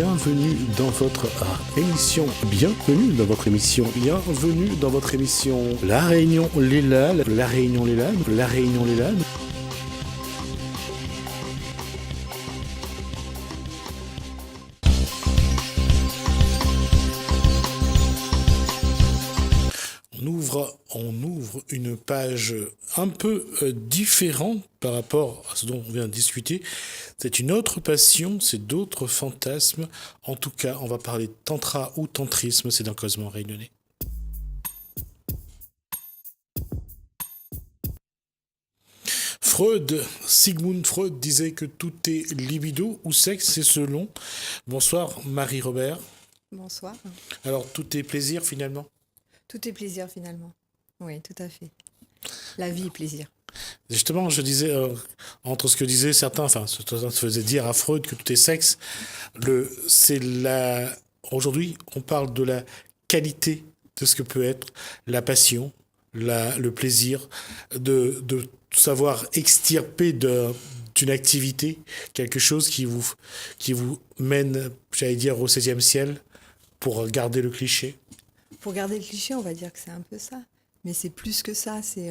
bienvenue dans votre émission, La Réunion Lélade, On ouvre une page un peu différente par rapport à ce dont on vient de discuter. C'est une autre passion, c'est d'autres fantasmes. En tout cas, on va parler de tantra ou tantrisme, c'est dans Causement Réunionnais. Sigmund Freud disait que tout est libido ou sexe, c'est selon. Bonsoir Marie-Robert. Bonsoir. Alors tout est plaisir finalement ? Tout est plaisir finalement. Oui, tout à fait. La vie est plaisir. Justement, je disais, entre ce que disaient certains, enfin, ce que se faisait dire à Freud que tout est sexe, aujourd'hui, on parle de la qualité de ce que peut être la passion, le plaisir, de savoir extirper d'une activité quelque chose qui vous mène, j'allais dire, au 16e ciel, pour garder le cliché. Pour garder le cliché, on va dire que c'est un peu ça. Mais c'est plus que ça, c'est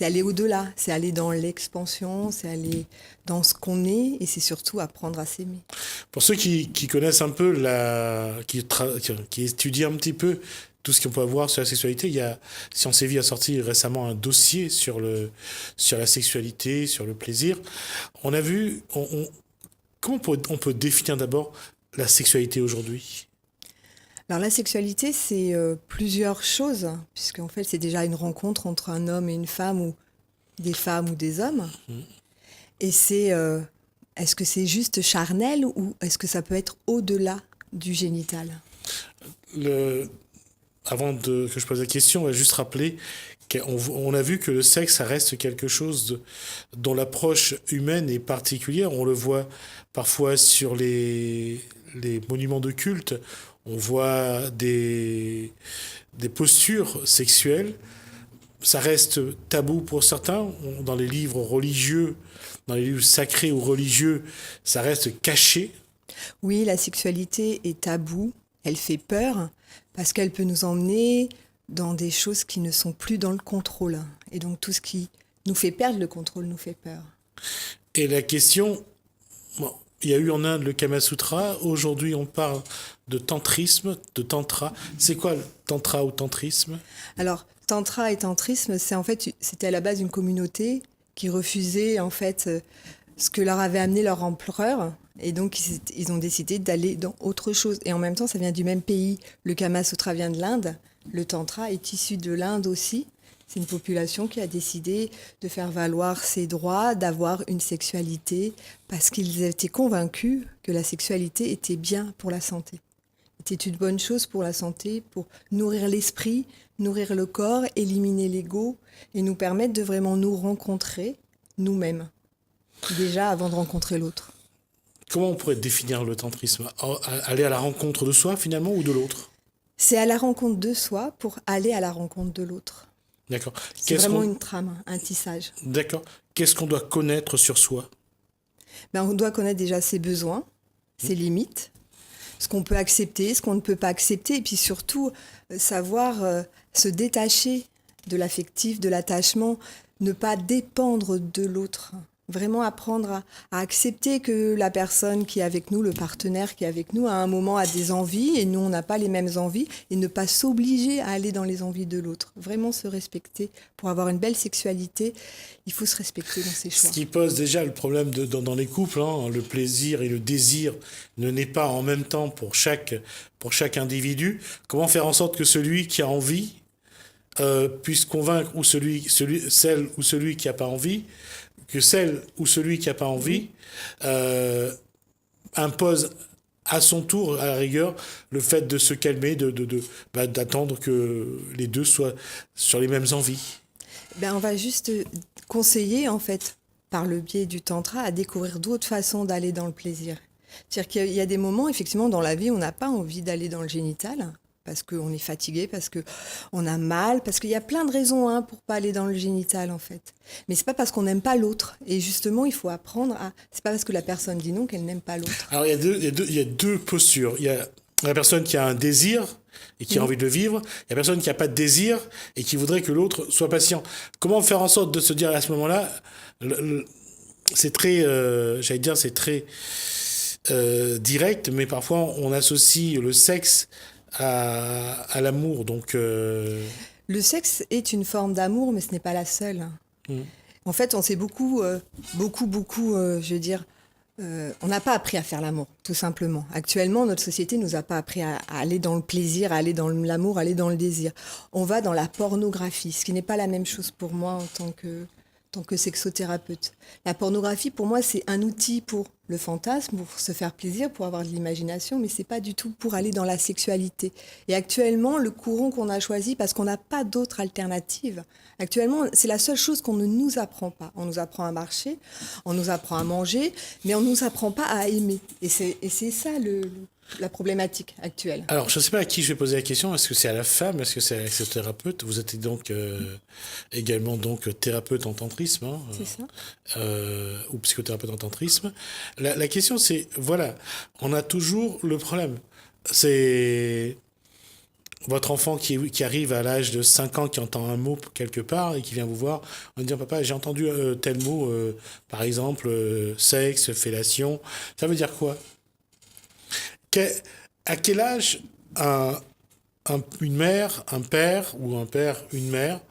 aller au-delà, c'est aller dans l'expansion, c'est aller dans ce qu'on est et c'est surtout apprendre à s'aimer. Pour ceux qui connaissent un peu, qui étudient un petit peu tout ce qu'on peut avoir sur la sexualité, Science et Vie a sorti récemment un dossier sur la sexualité, sur le plaisir. On a vu, comment on peut définir d'abord la sexualité aujourd'hui ? Alors la sexualité, c'est plusieurs choses, puisqu'en fait c'est déjà une rencontre entre un homme et une femme, ou des femmes ou des hommes. Et c'est, est-ce que c'est juste charnel ou est-ce que ça peut être au-delà du génital ? Avant que je pose la question, on va juste rappeler qu'on a vu que le sexe, ça reste quelque chose dont l'approche humaine est particulière. On le voit parfois sur les monuments de culte. On voit des postures sexuelles. Ça reste tabou pour certains. Dans les livres religieux, dans les livres sacrés ou religieux, ça reste caché. Oui, la sexualité est taboue. Elle fait peur parce qu'elle peut nous emmener dans des choses qui ne sont plus dans le contrôle. Et donc tout ce qui nous fait perdre le contrôle nous fait peur. Et la question... il y a eu en Inde le Kama Sutra. Aujourd'hui, on parle de tantrisme, de tantra. C'est quoi le tantra ou tantrisme ? Alors, tantra et tantrisme, c'était à la base une communauté qui refusait en fait ce que leur avait amené leur empereur. Et donc, ils ont décidé d'aller dans autre chose. Et en même temps, ça vient du même pays. Le Kama Sutra vient de l'Inde. Le tantra est issu de l'Inde aussi. C'est une population qui a décidé de faire valoir ses droits, d'avoir une sexualité, parce qu'ils étaient convaincus que la sexualité était bien pour la santé. Était une bonne chose pour la santé, pour nourrir l'esprit, nourrir le corps, éliminer l'ego, et nous permettre de vraiment nous rencontrer nous-mêmes, déjà avant de rencontrer l'autre. Comment on pourrait définir le tantrisme ? Aller à la rencontre de soi, finalement, ou de l'autre ? C'est à la rencontre de soi pour aller à la rencontre de l'autre. D'accord. C'est vraiment une trame, un tissage. D'accord. Qu'est-ce qu'on doit connaître sur soi ? On doit connaître déjà ses besoins, ses limites, ce qu'on peut accepter, ce qu'on ne peut pas accepter, et puis surtout savoir se détacher de l'affectif, de l'attachement, ne pas dépendre de l'autre. Vraiment apprendre à accepter que la personne qui est avec nous, le partenaire qui est avec nous, à un moment a des envies et nous, on n'a pas les mêmes envies, et ne pas s'obliger à aller dans les envies de l'autre. Vraiment se respecter. Pour avoir une belle sexualité, il faut se respecter dans ses choix. Ce qui pose déjà le problème dans les couples, le plaisir et le désir ne naît pas en même temps pour chaque individu. Comment faire en sorte que celui qui a envie puisse convaincre celle ou celui qui n'a pas envie, que celle ou celui qui n'a pas envie impose à son tour, à la rigueur, le fait de se calmer, d'attendre que les deux soient sur les mêmes envies. On va juste conseiller, en fait, par le biais du tantra, à découvrir d'autres façons d'aller dans le plaisir. C'est-à-dire qu'il y a des moments, effectivement, dans la vie, on n'a pas envie d'aller dans le génital. parce qu'on est fatigué, parce qu'on a mal, parce qu'il y a plein de raisons pour pas aller dans le génital en fait. Mais c'est pas parce qu'on n'aime pas l'autre. Et justement, il faut apprendre à... C'est pas parce que la personne dit non qu'elle n'aime pas l'autre. Alors il y a deux postures. Il y a la personne qui a un désir et qui a envie de le vivre. Il y a la personne qui n'a pas de désir et qui voudrait que l'autre soit patient. Comment faire en sorte de se dire à ce moment-là, c'est très, j'allais dire, c'est très direct, mais parfois on associe le sexe à l'amour. Donc, Le sexe est une forme d'amour, mais ce n'est pas la seule. Mm. En fait, on s'est beaucoup, je veux dire, on n'a pas appris à faire l'amour, tout simplement. Actuellement, notre société nous a pas appris à aller dans le plaisir, à aller dans l'amour, à aller dans le désir. On va dans la pornographie, ce qui n'est pas la même chose pour moi en tant que sexothérapeute. La pornographie, pour moi, c'est un outil pour le fantasme, pour se faire plaisir, pour avoir de l'imagination, mais c'est pas du tout pour aller dans la sexualité. Et actuellement, le courant qu'on a choisi, parce qu'on n'a pas d'autre alternative, actuellement, c'est la seule chose qu'on ne nous apprend pas. On nous apprend à marcher, on nous apprend à manger, mais on ne nous apprend pas à aimer. Et c'est ça la problématique actuelle. alors, je ne sais pas à qui je vais poser la question. Est-ce que c'est à la femme? Est-ce que c'est à la sexothérapeute? Vous êtes donc également donc thérapeute en tantrisme, hein, C'est ça. ou psychothérapeute en tantrisme. La question, c'est, voilà, on a toujours le problème. C'est votre enfant qui arrive à l'âge de 5 ans, qui entend un mot quelque part et qui vient vous voir en disant, papa, j'ai entendu tel mot, par exemple, sexe, fellation. Ça veut dire quoi? À quel âge une mère, un père, ou un père, une mère,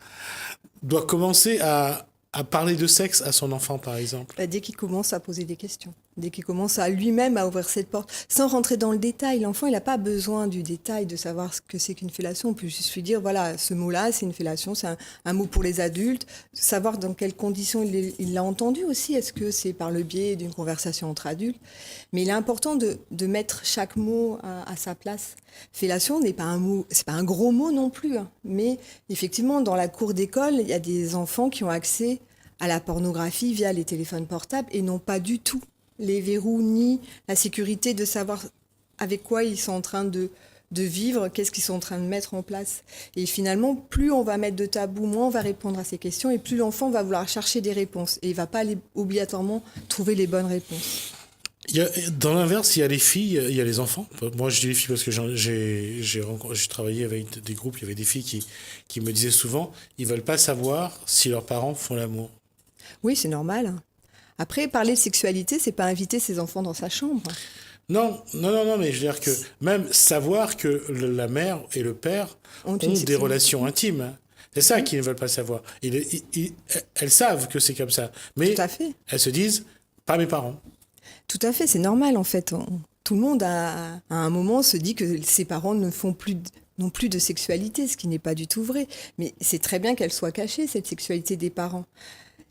doit commencer à parler de sexe à son enfant, par exemple? Dès qu'il commence à poser des questions, dès qu'il commence à lui-même à ouvrir cette porte, sans rentrer dans le détail. L'enfant, il n'a pas besoin du détail, de savoir ce que c'est qu'une fellation. On peut juste lui dire, voilà, ce mot-là, c'est une fellation, c'est un mot pour les adultes. Savoir dans quelles conditions il l'a entendu aussi. Est-ce que c'est par le biais d'une conversation entre adultes? Mais il est important de mettre chaque mot à sa place. Fellation n'est pas un mot, c'est pas un gros mot non plus. Mais effectivement, dans la cour d'école, il y a des enfants qui ont accès à la pornographie via les téléphones portables et n'ont pas du tout les verrous ni la sécurité de savoir avec quoi ils sont en train de vivre, qu'est-ce qu'ils sont en train de mettre en place. Et finalement, plus on va mettre de tabous, moins on va répondre à ces questions et plus l'enfant va vouloir chercher des réponses et il ne va pas aller obligatoirement trouver les bonnes réponses. Dans l'inverse, il y a les filles, il y a les enfants. Moi, je dis les filles parce que j'ai travaillé avec des groupes, il y avait des filles qui me disaient souvent, ils veulent pas savoir si leurs parents font l'amour. Oui, c'est normal. Après, parler de sexualité, c'est pas inviter ses enfants dans sa chambre. Non, mais je veux dire que même savoir que la mère et le père ont des relations intimes. C'est ça qu'ils ne veulent pas savoir. Elles savent que c'est comme ça. Mais tout à fait. Elles se disent, pas mes parents. Tout à fait, c'est normal en fait. Tout le monde à un moment se dit que ses parents n'ont plus de sexualité, ce qui n'est pas du tout vrai. Mais c'est très bien qu'elle soit cachée, cette sexualité des parents.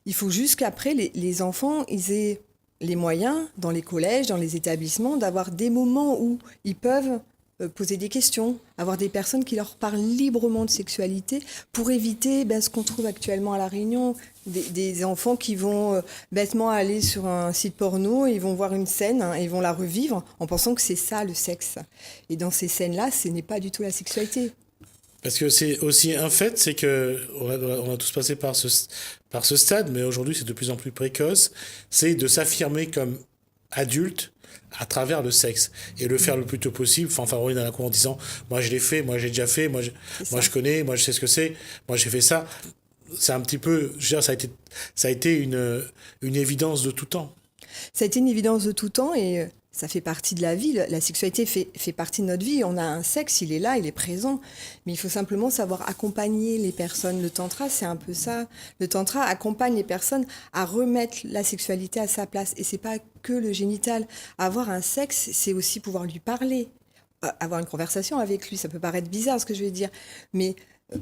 Il faut juste qu'après, les enfants, ils aient les moyens, dans les collèges, dans les établissements, d'avoir des moments où ils peuvent poser des questions, avoir des personnes qui leur parlent librement de sexualité pour éviter ce qu'on trouve actuellement à La Réunion, des enfants qui vont bêtement aller sur un site porno, ils vont voir une scène et ils vont la revivre en pensant que c'est ça le sexe. Et dans ces scènes-là, ce n'est pas du tout la sexualité. Parce que c'est aussi un fait, c'est que on a tous passé par ce stade, mais aujourd'hui c'est de plus en plus précoce, c'est de s'affirmer comme adulte à travers le sexe et le faire le plus tôt possible, fanfaronner dans la cour en disant moi je l'ai fait, moi j'ai déjà fait, moi je connais, moi je sais ce que c'est, moi j'ai fait ça. C'est un petit peu, je veux dire, ça a été une évidence de tout temps. Ça a été une évidence de tout temps et ça fait partie de la vie. La sexualité fait partie de notre vie. On a un sexe, il est là, il est présent. Mais il faut simplement savoir accompagner les personnes. Le tantra, c'est un peu ça. Le tantra accompagne les personnes à remettre la sexualité à sa place. Et c'est pas que le génital. Avoir un sexe, c'est aussi pouvoir lui parler, avoir une conversation avec lui. Ça peut paraître bizarre ce que je vais dire, mais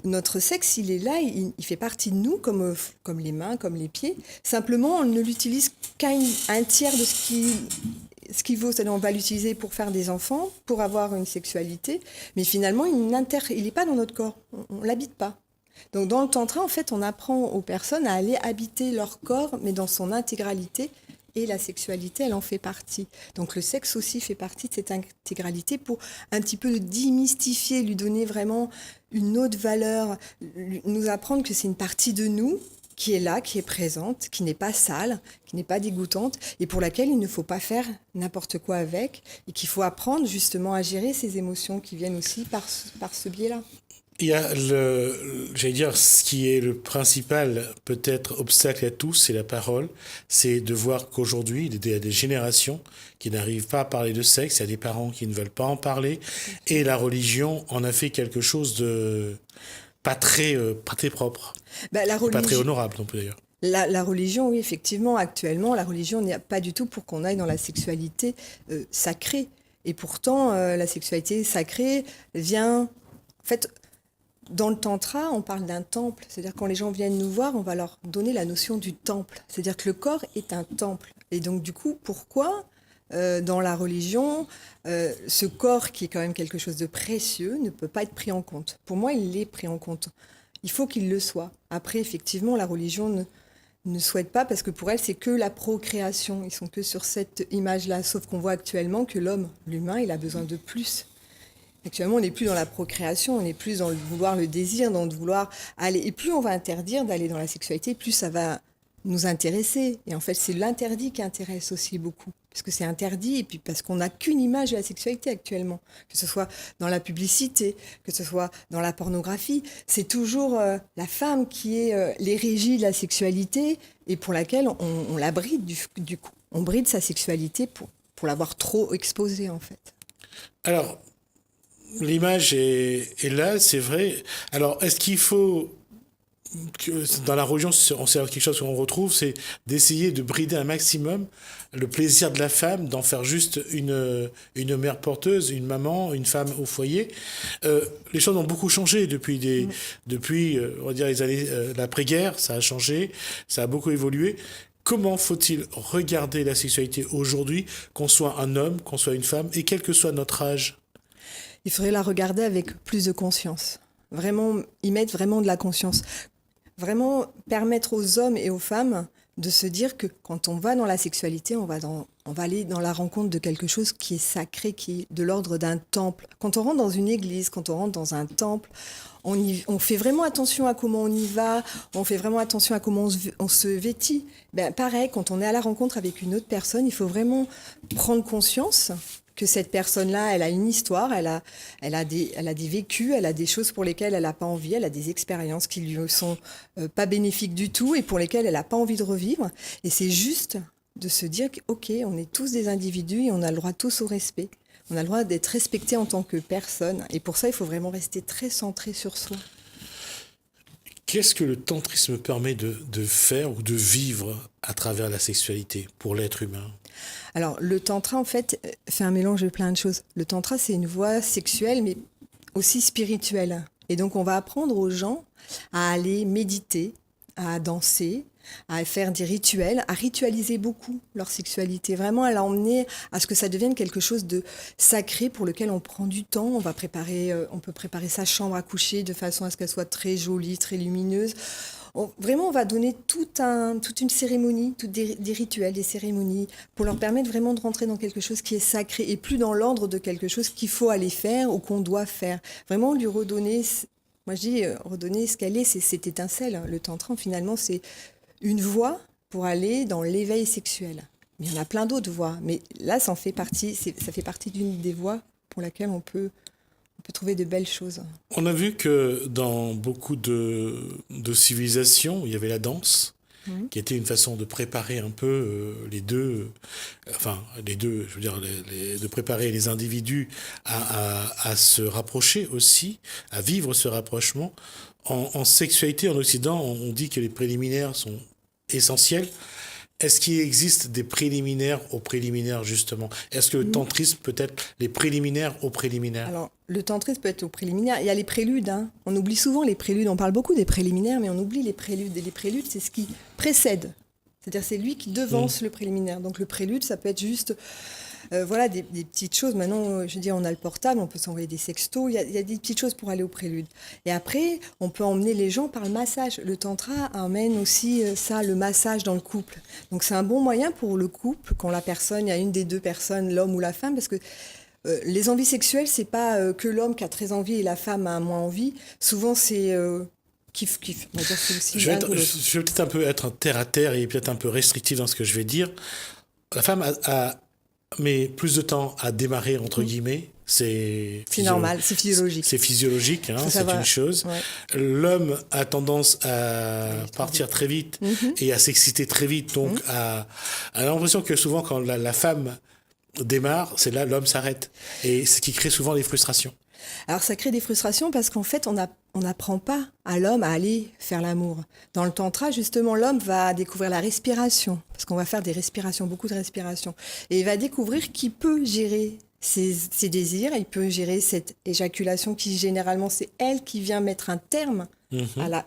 notre sexe, il est là, il fait partie de nous, comme les mains, comme les pieds. Simplement, on ne l'utilise qu'à un tiers de ce qu'il vaut. C'est-à-dire, on va l'utiliser pour faire des enfants, pour avoir une sexualité, mais finalement, il n'est pas dans notre corps. On ne l'habite pas. Donc, dans le tantra, en fait, on apprend aux personnes à aller habiter leur corps, mais dans son intégralité, et la sexualité, elle en fait partie. Donc le sexe aussi fait partie de cette intégralité pour un petit peu le démystifier, lui donner vraiment une autre valeur, nous apprendre que c'est une partie de nous qui est là, qui est présente, qui n'est pas sale, qui n'est pas dégoûtante et pour laquelle il ne faut pas faire n'importe quoi avec et qu'il faut apprendre justement à gérer ces émotions qui viennent aussi par ce biais-là. Il y a j'allais dire, ce qui est le principal, peut-être, obstacle à tous, c'est la parole. C'est de voir qu'aujourd'hui, il y a des générations qui n'arrivent pas à parler de sexe, il y a des parents qui ne veulent pas en parler, et la religion en a fait quelque chose de pas très propre. Pas très honorable non plus d'ailleurs. La religion, oui, effectivement, actuellement, la religion n'est pas du tout pour qu'on aille dans la sexualité sacrée. Et pourtant, la sexualité sacrée vient... En fait, dans le tantra, on parle d'un temple. C'est-à-dire quand les gens viennent nous voir, on va leur donner la notion du temple. C'est-à-dire que le corps est un temple. Et donc, du coup, pourquoi dans la religion, ce corps qui est quand même quelque chose de précieux ne peut pas être pris en compte? Pour moi, il est pris en compte. Il faut qu'il le soit. Après, effectivement, la religion ne souhaite pas, parce que pour elle, c'est que la procréation. Ils sont que sur cette image-là. Sauf qu'on voit actuellement que l'humain, il a besoin de plus. Actuellement, on n'est plus dans la procréation, on est plus dans le vouloir, le désir, dans le vouloir aller. Et plus on va interdire d'aller dans la sexualité, plus ça va nous intéresser. Et en fait, c'est l'interdit qui intéresse aussi beaucoup. Parce que c'est interdit, et puis parce qu'on n'a qu'une image de la sexualité actuellement. Que ce soit dans la publicité, que ce soit dans la pornographie, c'est toujours la femme qui est l'érigie de la sexualité et pour laquelle on la bride du coup. On bride sa sexualité pour l'avoir trop exposée, en fait. Alors, l'image est là, c'est vrai. Alors, est-ce qu'il faut dans la religion, c'est quelque chose qu'on retrouve, c'est d'essayer de brider un maximum le plaisir de la femme, d'en faire juste une mère porteuse, une maman, une femme au foyer. Les choses ont beaucoup changé depuis on va dire les années l'après-guerre, ça a changé, ça a beaucoup évolué. Comment faut-il regarder la sexualité aujourd'hui, qu'on soit un homme, qu'on soit une femme, et quel que soit notre âge? Il faudrait la regarder avec plus de conscience. Vraiment, y mettre vraiment de la conscience. Vraiment permettre aux hommes et aux femmes de se dire que quand on va dans la sexualité, on va aller dans la rencontre de quelque chose qui est sacré, qui est de l'ordre d'un temple. Quand on rentre dans une église, quand on rentre dans un temple, on fait vraiment attention à comment on y va, on fait vraiment attention à comment on se vêtit. Ben, pareil, quand on est à la rencontre avec une autre personne, il faut vraiment prendre conscience que cette personne-là, elle a une histoire, elle a des vécus, elle a des choses pour lesquelles elle n'a pas envie, elle a des expériences qui lui sont pas bénéfiques du tout et pour lesquelles elle n'a pas envie de revivre. Et c'est juste de se dire que, ok, on est tous des individus et on a le droit tous au respect. On a le droit d'être respecté en tant que personne. Et pour ça, il faut vraiment rester très centré sur soi. Qu'est-ce que le tantrisme permet de faire ou de vivre à travers la sexualité pour l'être humain? Alors, le tantra, en fait, fait un mélange de plein de choses. Le tantra, c'est une voie sexuelle, mais aussi spirituelle. Et donc, on va apprendre aux gens à aller méditer, à danser, à faire des rituels, à ritualiser beaucoup leur sexualité. Vraiment, à l'emmener à ce que ça devienne quelque chose de sacré pour lequel on prend du temps. On peut préparer sa chambre à coucher de façon à ce qu'elle soit très jolie, très lumineuse. Vraiment, on va donner toute une cérémonie, des rituels, des cérémonies, pour leur permettre vraiment de rentrer dans quelque chose qui est sacré et plus dans l'ordre de quelque chose qu'il faut aller faire ou qu'on doit faire. Vraiment, lui redonner, moi je dis, redonner ce qu'elle est, c'est cette étincelle. Le tantra, finalement, c'est une voie pour aller dans l'éveil sexuel. Mais il y en a plein d'autres voies. Mais là, ça fait partie d'une des voies pour laquelle on peut trouver de belles choses. On a vu que dans beaucoup de civilisations, il y avait la danse, qui était une façon de préparer un peu les deux, je veux dire, de préparer les individus à se rapprocher aussi, à vivre ce rapprochement. En sexualité, en Occident, on dit que les préliminaires sont essentiels. Est-ce qu'il existe des préliminaires aux préliminaires, justement? Est-ce que le tantrisme peut être les préliminaires aux préliminaires? Alors, le tantrisme peut être aux préliminaires. Il y a les préludes. On oublie souvent les préludes. On parle beaucoup des préliminaires, mais on oublie les préludes. Et les préludes, c'est ce qui précède. C'est-à-dire, c'est lui qui devance le préliminaire. Donc, le prélude, ça peut être juste Voilà, des petites choses. Maintenant, je veux dire, on a le portable, on peut s'envoyer des sextos. Il y a des petites choses pour aller au prélude. Et après, on peut emmener les gens par le massage. Le tantra amène aussi ça, le massage dans le couple. Donc c'est un bon moyen pour le couple, quand la personne, il y a une des deux personnes, l'homme ou la femme, parce que les envies sexuelles, c'est pas que l'homme qui a très envie et la femme a moins envie. Souvent, c'est kiff-kiff. On va dire que c'est aussi Je vais, l'un ou l'autre. je vais peut-être un peu être un terre à terre et peut-être un peu restrictif dans ce que je vais dire. La femme met plus de temps à démarrer, entre guillemets. C'est normal, c'est physiologique. C'est physiologique, hein, Faut c'est savoir. une chose. Ouais. L'homme a tendance à partir très vite et à s'exciter très vite. Donc, à l'impression que souvent, quand la femme démarre, c'est là l'homme s'arrête. Et ce qui crée souvent des frustrations. Alors ça crée des frustrations parce qu'en fait, on n'apprend pas à l'homme à aller faire l'amour. Dans le tantra, justement, l'homme va découvrir la respiration, parce qu'on va faire des respirations, beaucoup de respirations. Et il va découvrir qu'il peut gérer ses désirs, il peut gérer cette éjaculation qui, généralement, c'est elle qui vient mettre un terme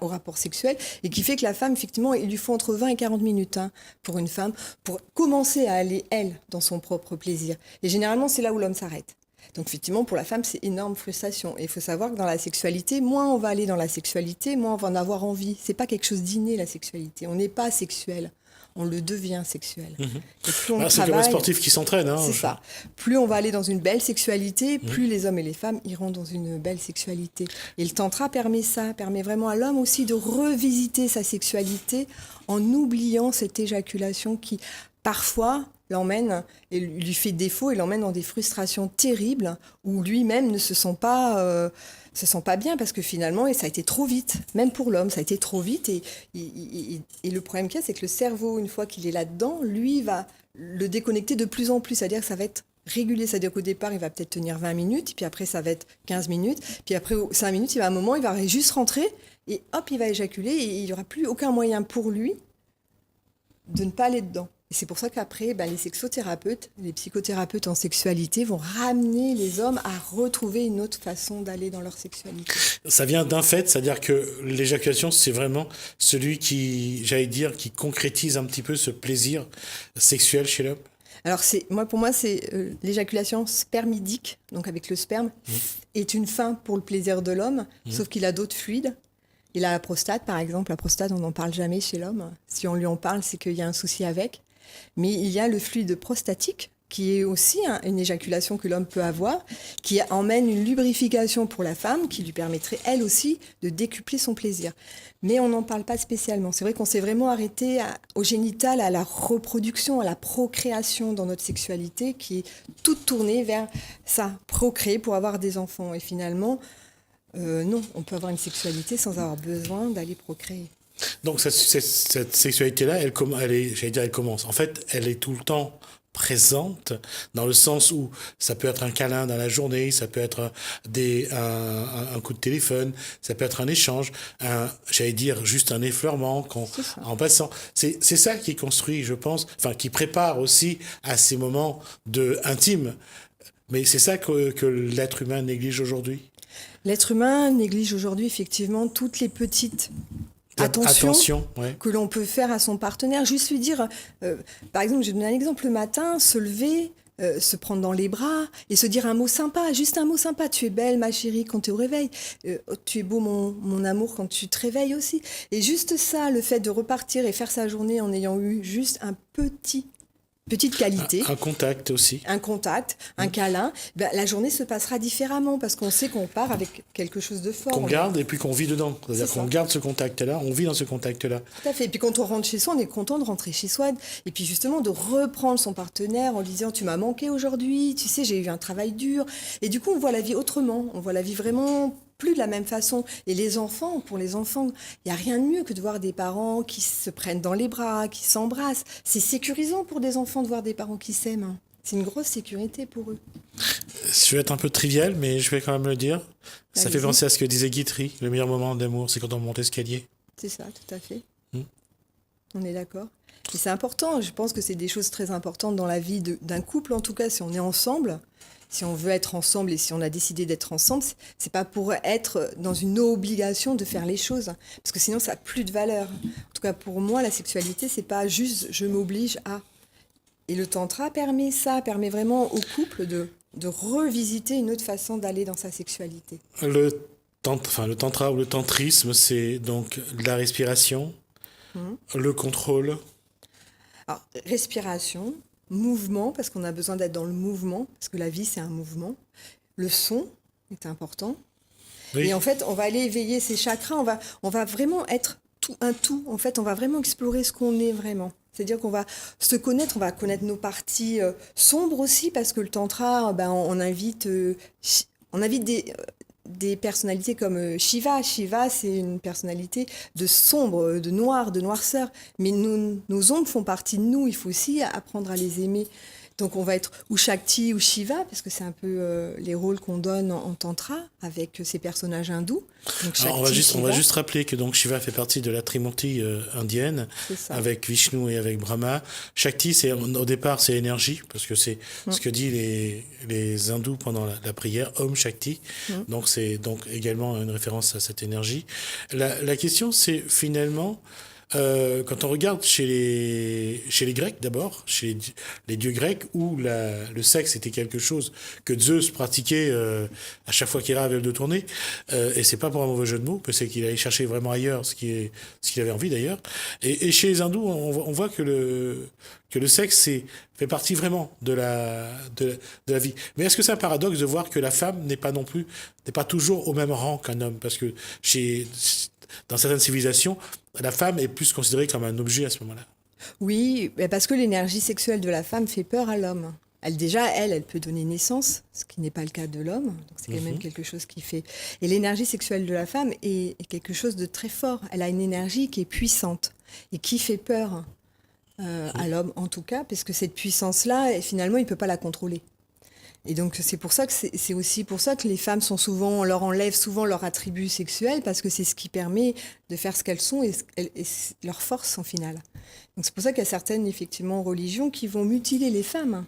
au rapport sexuel, et qui fait que la femme, effectivement, il lui faut entre 20 et 40 minutes pour une femme, pour commencer à aller, elle, dans son propre plaisir. Et généralement, c'est là où l'homme s'arrête. Donc effectivement, pour la femme, c'est énorme frustration. Et il faut savoir que dans la sexualité, moins on va aller dans la sexualité, moins on va en avoir envie. C'est pas quelque chose d'inné, la sexualité. On n'est pas sexuel. On le devient sexuel. Et plus on C'est comme un sportif qui s'entraîne. Hein, c'est ça. Plus on va aller dans une belle sexualité, plus les hommes et les femmes iront dans une belle sexualité. Et le tantra permet ça, permet vraiment à l'homme aussi de revisiter sa sexualité en oubliant cette éjaculation qui, parfois, l'emmène et lui fait défaut et l'emmène dans des frustrations terribles où lui-même ne se sent pas bien parce que finalement, et ça a été trop vite, même pour l'homme, ça a été trop vite. Et le problème qu'il y a, c'est que le cerveau, une fois qu'il est là-dedans, lui va le déconnecter de plus en plus. C'est-à-dire que ça va être régulier. C'est-à-dire qu'au départ, il va peut-être tenir 20 minutes, puis après, ça va être 15 minutes, puis après, 5 minutes, il va à un moment, il va juste rentrer et hop, il va éjaculer et il n'y aura plus aucun moyen pour lui de ne pas aller dedans. Et c'est pour ça qu'après, les sexothérapeutes, les psychothérapeutes en sexualité vont ramener les hommes à retrouver une autre façon d'aller dans leur sexualité. Ça vient d'un fait, c'est-à-dire que l'éjaculation, c'est vraiment celui qui, j'allais dire, qui concrétise un petit peu ce plaisir sexuel chez l'homme. Alors pour moi, c'est l'éjaculation spermidique, donc avec le sperme, est une fin pour le plaisir de l'homme, sauf qu'il a d'autres fluides. Il a la prostate, par exemple. La prostate, on n'en parle jamais chez l'homme. Si on lui en parle, c'est qu'il y a un souci avec. Mais il y a le fluide prostatique, qui est aussi une éjaculation que l'homme peut avoir, qui emmène une lubrification pour la femme, qui lui permettrait, elle aussi, de décupler son plaisir. Mais on n'en parle pas spécialement. C'est vrai qu'on s'est vraiment arrêté au génital, à la reproduction, à la procréation dans notre sexualité, qui est toute tournée vers ça, procréer pour avoir des enfants. Et finalement, non, on peut avoir une sexualité sans avoir besoin d'aller procréer. Donc cette sexualité-là, elle commence. En fait, elle est tout le temps présente dans le sens où ça peut être un câlin dans la journée, ça peut être un coup de téléphone, ça peut être un échange, juste un effleurement en passant. C'est ça qui construit, je pense, qui prépare aussi à ces moments intimes. Mais c'est ça que l'être humain néglige aujourd'hui. L'être humain néglige aujourd'hui effectivement toutes les petites attention que l'on peut faire à son partenaire. Juste lui dire, par exemple, je vais donner un exemple, le matin, se lever, se prendre dans les bras et se dire un mot sympa, juste un mot sympa. Tu es belle, ma chérie, quand tu es au réveil. Tu es beau, mon amour, quand tu te réveilles aussi. Et juste ça, le fait de repartir et faire sa journée en ayant eu juste un petite qualité. Un contact aussi. Un contact, un câlin. La journée se passera différemment parce qu'on sait qu'on part avec quelque chose de fort. Qu'on garde et puis qu'on vit dedans. C'est-à-dire qu'on garde ce contact-là, on vit dans ce contact-là. Tout à fait. Et puis quand on rentre chez soi, on est content de rentrer chez soi. Et puis justement de reprendre son partenaire en lui disant « Tu m'as manqué aujourd'hui, tu sais, j'ai eu un travail dur. » Et du coup, on voit la vie autrement. On voit la vie vraiment plus de la même façon. Et pour les enfants, il n'y a rien de mieux que de voir des parents qui se prennent dans les bras, qui s'embrassent. C'est sécurisant pour des enfants de voir des parents qui s'aiment. C'est une grosse sécurité pour eux. Je vais être un peu trivial, mais je vais quand même le dire. Ça fait penser à ce que disait Guitry. Le meilleur moment d'amour, c'est quand on monte l'escalier. C'est ça, tout à fait. On est d'accord. Et c'est important. Je pense que c'est des choses très importantes dans la vie d'un couple, en tout cas, si on est ensemble. Si on veut être ensemble et si on a décidé d'être ensemble, c'est pas pour être dans une obligation de faire les choses, parce que sinon ça n'a plus de valeur. En tout cas pour moi, la sexualité, c'est pas juste je m'oblige à. Et le tantra permet ça, permet vraiment au couple de revisiter une autre façon d'aller dans sa sexualité. Le tantra ou le tantrisme, c'est donc la respiration, le contrôle. Alors, respiration, mouvement, parce qu'on a besoin d'être dans le mouvement, parce que la vie, c'est un mouvement. Le son est important. Oui. Et en fait, on va aller éveiller ces chakras, on va vraiment être un tout. En fait, on va vraiment explorer ce qu'on est vraiment. C'est-à-dire qu'on va se connaître, on va connaître nos parties sombres aussi, parce que le tantra, on invite des personnalités comme Shiva. Shiva, c'est une personnalité de sombre, de noir, de noirceur. Mais nos ombres font partie de nous, il faut aussi apprendre à les aimer. Donc on va être ou Shakti ou Shiva, parce que c'est un peu les rôles qu'on donne en tantra avec ces personnages hindous. Donc Alors, Shakti, on va Shiva, juste rappeler que donc Shiva fait partie de la Trimurti indienne, c'est ça. avec Vishnu et avec Brahma. Shakti, au départ, c'est énergie, parce que c'est ce que disent les hindous pendant la prière, Om Shakti. Donc c'est donc également une référence à cette énergie. La question, c'est finalement, quand on regarde chez les Grecs d'abord, chez les dieux grecs, où le sexe était quelque chose que Zeus pratiquait à chaque fois qu'il avait de tourner, et c'est pas pour un mauvais jeu de mots, mais c'est qu'il allait chercher vraiment ailleurs ce qu'il avait envie d'ailleurs. Et chez les hindous, on voit que le sexe fait partie vraiment de la vie. Mais est-ce que c'est un paradoxe de voir que la femme n'est pas toujours au même rang qu'un homme? Parce que dans certaines civilisations, la femme est plus considérée comme un objet à ce moment-là. Oui, parce que l'énergie sexuelle de la femme fait peur à l'homme. Elle peut donner naissance, ce qui n'est pas le cas de l'homme. Donc c'est quand même quelque chose qui fait. Et l'énergie sexuelle de la femme est quelque chose de très fort. Elle a une énergie qui est puissante et qui fait peur à l'homme, en tout cas, parce que cette puissance-là, finalement, il ne peut pas la contrôler. Et donc c'est aussi pour ça que les femmes on leur enlève souvent leur attribut sexuel, parce que c'est ce qui permet de faire ce qu'elles sont et leur force en finale. Donc c'est pour ça qu'il y a certaines effectivement religions qui vont mutiler les femmes.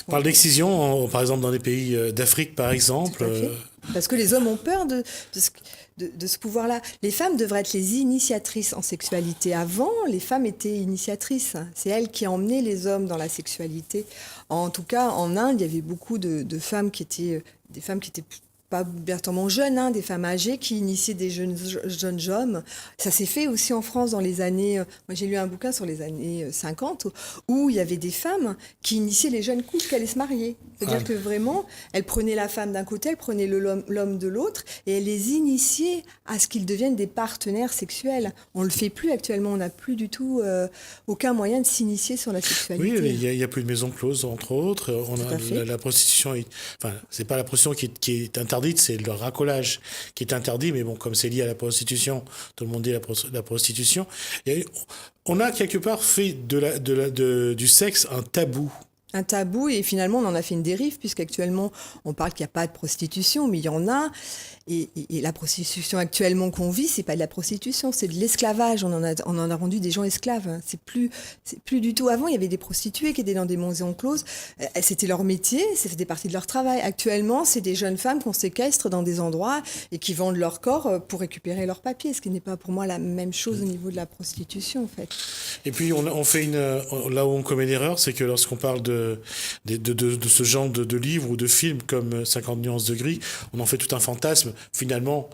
On parle d'excision, par exemple dans les pays d'Afrique par exemple. Tout à fait. Parce que les hommes ont peur de ce pouvoir-là. Les femmes devraient être les initiatrices en sexualité. Avant, les femmes étaient initiatrices. C'est elles qui emmenaient les hommes dans la sexualité. En tout cas, en Inde, il y avait beaucoup de femmes qui étaient des femmes qui étaient pas ouvertement jeunes, des femmes âgées qui initiaient des jeunes hommes. Ça s'est fait aussi en France dans les années... moi, j'ai lu un bouquin sur les années 50 où il y avait des femmes qui initiaient les jeunes couples qui allaient se marier. C'est-à-dire que vraiment, elles prenaient la femme d'un côté, elles prenaient l'homme de l'autre et elles les initiaient à ce qu'ils deviennent des partenaires sexuels. On ne le fait plus actuellement. On n'a plus du tout aucun moyen de s'initier sur la sexualité. Oui, il y a plus de maisons closes, entre autres. La prostitution... c'est pas la prostitution qui est interdite, c'est le racolage qui est interdit, mais bon, comme c'est lié à la prostitution, tout le monde dit la prostitution. On a quelque part fait du sexe un tabou. Un tabou, et finalement on en a fait une dérive, puisqu'actuellement on parle qu'il n'y a pas de prostitution, mais il y en a. Et la prostitution actuellement qu'on vit, c'est pas de la prostitution, c'est de l'esclavage. On en a rendu des gens esclaves. C'est plus du tout. Avant, il y avait des prostituées qui étaient dans des maisons closes. C'était leur métier, ça faisait partie de leur travail. Actuellement, c'est des jeunes femmes qu'on séquestre dans des endroits et qui vendent leur corps pour récupérer leurs papiers, ce qui n'est pas pour moi la même chose au niveau de la prostitution, en fait. Et puis on fait là où on commet l'erreur, c'est que lorsqu'on parle de ce genre de livres ou de films comme 50 nuances de gris, on en fait tout un fantasme. Finalement,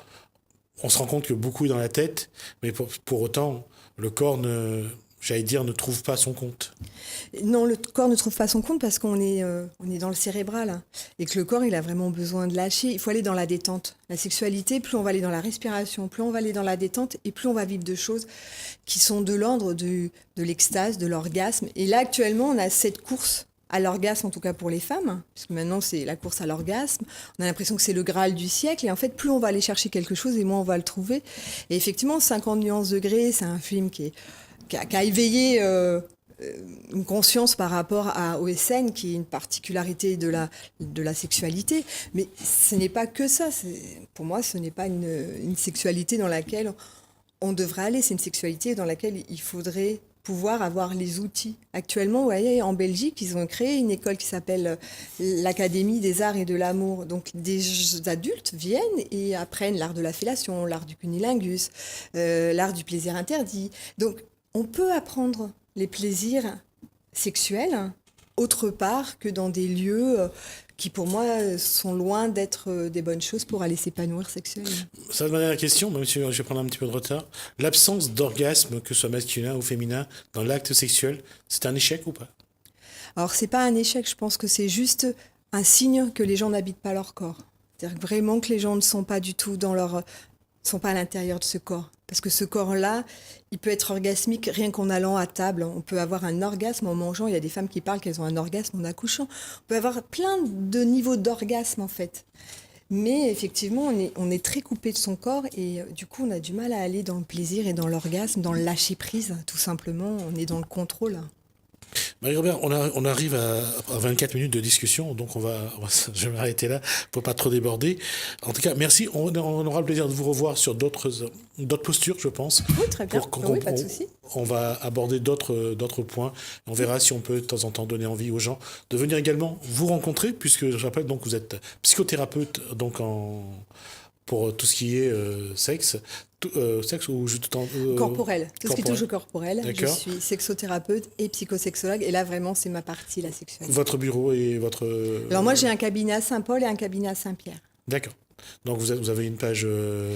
on se rend compte que beaucoup est dans la tête, mais pour autant, le corps ne trouve pas son compte. Non, le corps ne trouve pas son compte parce qu'on est dans le cérébral et que le corps, il a vraiment besoin de lâcher. Il faut aller dans la détente. La sexualité, plus on va aller dans la respiration, plus on va aller dans la détente et plus on va vivre de choses qui sont de l'ordre de l'extase, de l'orgasme. Et là, actuellement, on a cette course à l'orgasme, en tout cas pour les femmes, puisque maintenant c'est la course à l'orgasme. On a l'impression que c'est le Graal du siècle, et en fait, plus on va aller chercher quelque chose, et moins on va le trouver. Et effectivement, 50 nuances de gris, c'est un film qui a éveillé une conscience par rapport à OSN, qui est une particularité de la sexualité. Mais ce n'est pas que ça. Pour moi, ce n'est pas une sexualité dans laquelle on devrait aller. C'est une sexualité dans laquelle il faudrait pouvoir avoir les outils. Actuellement, vous voyez, en Belgique, ils ont créé une école qui s'appelle l'Académie des arts et de l'amour. Donc, des adultes viennent et apprennent l'art de la fellation, l'art du cunnilingus, l'art du plaisir interdit. Donc, on peut apprendre les plaisirs sexuelle autre part que dans des lieux qui, pour moi, sont loin d'être des bonnes choses pour aller s'épanouir sexuellement. Ça va demander la question, même si je vais prendre un petit peu de retard. L'absence d'orgasme, que ce soit masculin ou féminin, dans l'acte sexuel, c'est un échec ou pas? Alors, c'est pas un échec, je pense que c'est juste un signe que les gens n'habitent pas leur corps. C'est-à-dire que vraiment que les gens ne sont pas du tout sont pas à l'intérieur de ce corps. Parce que ce corps-là, il peut être orgasmique rien qu'en allant à table. On peut avoir un orgasme en mangeant. Il y a des femmes qui parlent qu'elles ont un orgasme en accouchant. On peut avoir plein de niveaux d'orgasme, en fait. Mais effectivement, on est très coupé de son corps et du coup, on a du mal à aller dans le plaisir et dans l'orgasme, dans le lâcher-prise, tout simplement. On est dans le contrôle. Marie-Robert, on arrive à 24 minutes de discussion, donc je vais m'arrêter là pour pas trop déborder. En tout cas, merci. On aura le plaisir de vous revoir sur d'autres postures, je pense. Oui, très bien. Oui, pas de souci. On va aborder d'autres points. On verra si on peut de temps en temps donner envie aux gens de venir également vous rencontrer, puisque je rappelle donc vous êtes psychothérapeute donc pour tout ce qui est sexe. Sexe ou corporel, tout ce qui touche au corporel. D'accord. Je suis sexothérapeute et psychosexologue et là vraiment c'est ma partie, la sexualité. Votre bureau et votre... Alors moi j'ai un cabinet à Saint-Paul et un cabinet à Saint-Pierre. D'accord. Donc vous avez une page...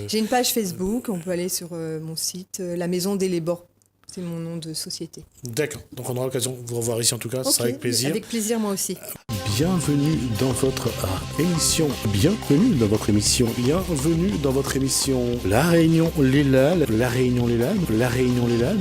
J'ai une page Facebook, on peut aller sur mon site, La Maison des Lébors. C'est mon nom de société. D'accord. Donc on aura l'occasion de vous revoir ici en tout cas, ce sera avec plaisir. Avec plaisir moi aussi. Bienvenue dans votre émission. Bienvenue dans votre émission. Bienvenue dans votre émission. La Réunion Les Lalles. La Réunion Les Lalles. La Réunion Les Lalles.